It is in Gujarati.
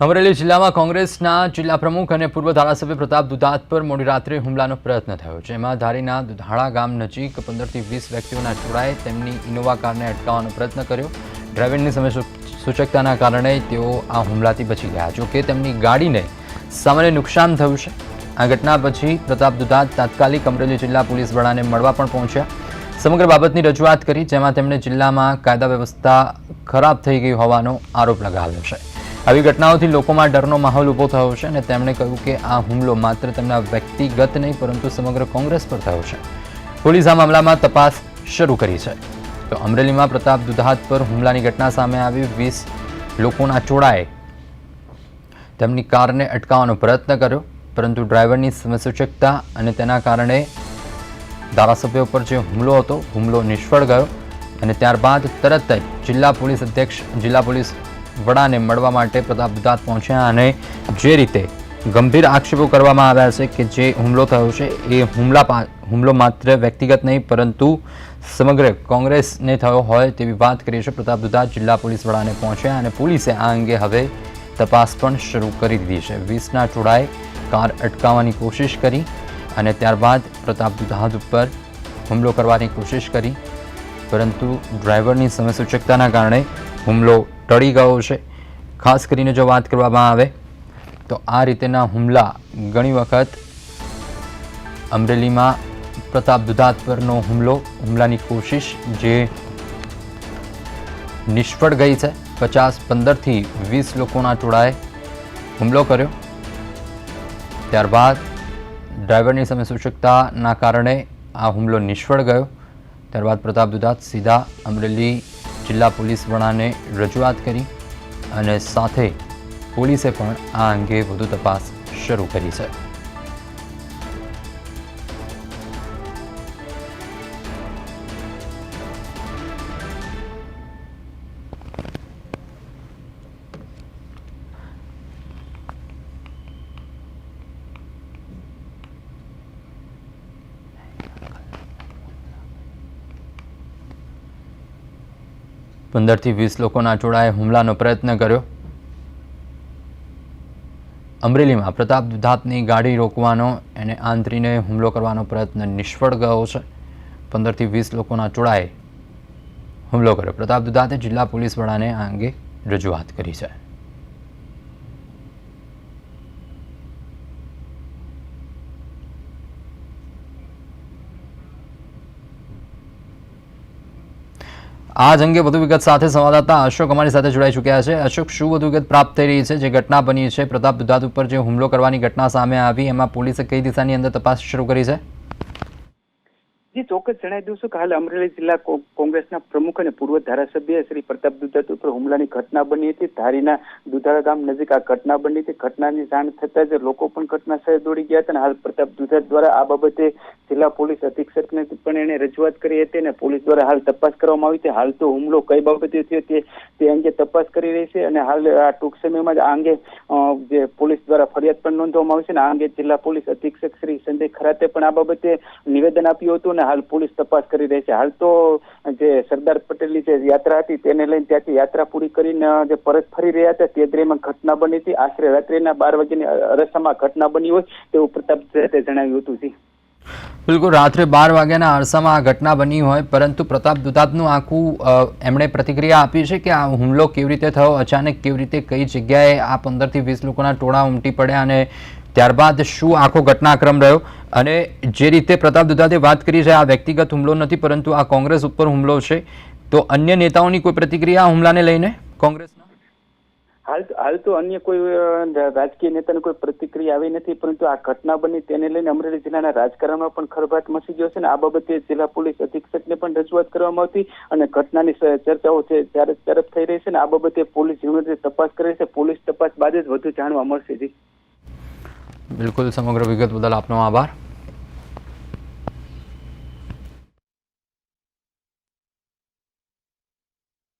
અમરેલી જિલ્લામાં કોંગ્રેસના જિલ્લા પ્રમુખ અને પૂર્વ ધારાસભ્ય પ્રતાપ દુધાત પર મોડી રાત્રે હુમલાનો પ્રયત્ન થયો, જેમાં ધારીના દુધાળા ગામ નજીક 15 થી 20 વ્યક્તિઓના ટોળાએ તેમની ઇનોવા કારને અટકાવવાનો પ્રયત્ન કર્યો। ડ્રાઈવરની સમય સૂચકતાના કારણે તેઓ આ હુમલાથી બચી ગયા, જોકે તેમની ગાડીને સામાન્ય નુકસાન થયું છે। આ ઘટના પછી પ્રતાપ દુધાત તાત્કાલિક અમરેલી જિલ્લા પોલીસ વડાને મળવા પણ પહોંચ્યા, સમગ્ર બાબતની રજૂઆત કરી, જેમાં તેમણે જિલ્લામાં કાયદા વ્યવસ્થા ખરાબ થઈ ગઈ હોવાનો આરોપ લગાવ્યો છે। આવી ઘટનાઓથી લોકોમાં ડરનો માહોલ ઊભો થયો છે અને તેમણે કહ્યું કે આ હુમલો માત્ર તેમના વ્યક્તિગત નહીં પરંતુ સમગ્ર કોંગ્રેસ પર થયો છે। પોલીસ આ મામલામાં તપાસ શરૂ કરી છે। તો અમરેલીમાં પ્રતાપ દુધાત પર હુમલાની ઘટના સામે આવી। 20 લોકોના ટોળાએ તેમની કારને અટકાવવાનો પ્રયત્ન કર્યો, પરંતુ ડ્રાઈવરની સમયસૂચકતા અને તેના કારણે ધારાસભ્યો પર જે હુમલો હતો, હુમલો નિષ્ફળ ગયો અને ત્યારબાદ તરત જ જિલ્લા પોલીસ અધ્યક્ષ, જિલ્લા પોલીસ વડાને મળવા માટે પ્રતાપ દુધાત પહોંચ્યા અને જે રીતે ગંભીર આક્ષેપો કરવામાં આવ્યા છે કે જે હુમલો થયો છે એ હુમલો માત્ર વ્યક્તિગત નહીં પરંતુ સમગ્ર કોંગ્રેસને થયો હોય તેવી વાત કરી છે। પ્રતાપ દુધાત જિલ્લા પોલીસ વડાને પહોંચ્યા અને પોલીસે આ અંગે હવે તપાસ પણ શરૂ કરી દીધી છે। 20ના ટોળાએ કાર અટકાવવાની કોશિશ કરી અને ત્યારબાદ પ્રતાપ દુધાત ઉપર હુમલો કરવાની કોશિશ કરી, પરંતુ ડ્રાઈવરની સમયસૂચકતાના કારણે હુમલો ટળી ગયો છે। ખાસ કરીને જો વાત કરવામાં આવે તો આ રીતેના હુમલા ઘણી વખત અમરેલીમાં પ્રતાપ દુધાત પરનો હુમલાની કોશિશ જે નિષ્ફળ ગઈ છે। 15 થી 20 લોકોના ટોળાએ હુમલો કર્યો, ત્યારબાદ ડ્રાઈવરની સમયસૂચકતાના કારણે આ હુમલો નિષ્ફળ ગયો। ત્યારબાદ પ્રતાપ દુધાત સીધા અમરેલી જિલ્લા પોલીસ વડાને રજૂઆત કરી અને સાથે પોલીસે પણ આ અંગે વધુ તપાસ શરૂ કરી છે। पंदर થી 20 લોકોના ટોળાએ હુમલાનો પ્રયત્ન કર્યો। અમરેલીમાં પ્રતાપ દુધાતની ગાડી રોકવાનો અને આંતરીને હુમલો કરવાનો પ્રયત્ન નિષ્ફળ ગયો છે। 15 થી 20 લોકોના ટોળાએ હુમલો કર્યો। પ્રતાપ દુધાતે જિલ્લા પોલીસ વડાને આ અંગે રજૂઆત કરી છે। આ અંગે વધુ વિગત સાથે સંવાદદાતા અશોક અમારી સાથે જોડાઈ ચૂક્યા છે। અશોક, શું વધુ વિગત પ્રાપ્ત થઈ રહી છે? જે ઘટના બની છે, પ્રતાપ દુધાત ઉપર જે હુમલો કરવાની ઘટના સામે આવી, એમાં પોલીસે કઈ દિશાની અંદર તપાસ શરૂ કરી છે? જી, ચોક્કસ જણાવી દઉં છું કે હાલ અમરેલી જિલ્લા કોંગ્રેસના પ્રમુખ અને પૂર્વ ધારાસભ્ય શ્રી પ્રતાપ દુધાત ઉપર હુમલાની ઘટના બની હતી। ધારીના દુધાળા ગામ નજીક આ ઘટના બની હતી। ઘટનાની જાણ થતાં જ લોકો પણ ઘટના સ્થળે દોડી ગયા હતા અને હાલ પ્રતાપ દુધાત દ્વારા આ બાબતે જિલ્લા પોલીસ અધિક્ષકને પણ એને રજૂઆત કરી હતી અને પોલીસ દ્વારા હાલ તપાસ કરવામાં આવી હતી। હાલ તો હુમલો કઈ બાબતે થયો તે અંગે તપાસ કરી રહી છે અને હાલ આ ટૂંક સમયમાં જ આ અંગે જે પોલીસ દ્વારા ફરિયાદ પણ નોંધવામાં આવી છે અને આ અંગે જિલ્લા પોલીસ અધિક્ષક શ્રી સંજય ખરાતે પણ આ બાબતે નિવેદન આપ્યું હતું। હાલ પોલીસ તપાસ કરી રહી છે। હાલ તો જે સરદાર પટેલની જે યાત્રા હતી તેને લઈને ત્યાંથી યાત્રા પૂરી કરીને જે પરત ફરી રહ્યા હતા તે દરમિયાન ઘટના બની હતી। આશરે રાત્રિના 12 વાગ્યાની અરસામાં ઘટના બની હોય તેવું પ્રતાપ દુધાતે જણાવ્યું હતું। જી બિલકુલ, રાત્રે 12 વાગ્યાના અરસામાં આ ઘટના બની હોય, પરંતુ પ્રતાપ દુધાતનું આખું એમણે પ્રતિક્રિયા આપી છે કે આ હુમલો કેવી રીતે થયો, અચાનક કેવી રીતે, કઈ જગ્યાએ આ 15 થી 20 લોકોના ટોળા ઉમટી પડ્યા અને ત્યારબાદ શું આખો ઘટનાક્રમ રહ્યો અને જે રીતે પ્રતાપ દુધાતે વાત કરી છે આ વ્યક્તિગત હુમલો નથી પરંતુ આ કોંગ્રેસ ઉપર હુમલો છે, તો અન્ય નેતાઓની કોઈ પ્રતિક્રિયા હુમલાને લઈને કોંગ્રેસના? હાલ તો અન્ય કોઈ રાજકીય નેતાની કોઈ પ્રતિક્રિયા આવી નથી, પરંતુ આ ઘટના બની તેને લઈને અમરેલી જિલ્લાના રાજકારણમાં પણ ખળભળાટ મચી ગયો છે અને આ બાબતે જિલ્લા પોલીસ અધિક્ષકને પણ રજૂઆત કરવામાં આવતી અને ઘટનાની ચર્ચાઓ છે ત્યારે તરફ થઈ રહી છે અને આ બાબતે પોલીસ ઝીણવટથી તપાસ કરી છે। પોલીસ તપાસ બાદ જ વધુ જાણવા મળશે। જી બિલકુલ, સમગ્ર વિગત બદલ આપનો આભાર।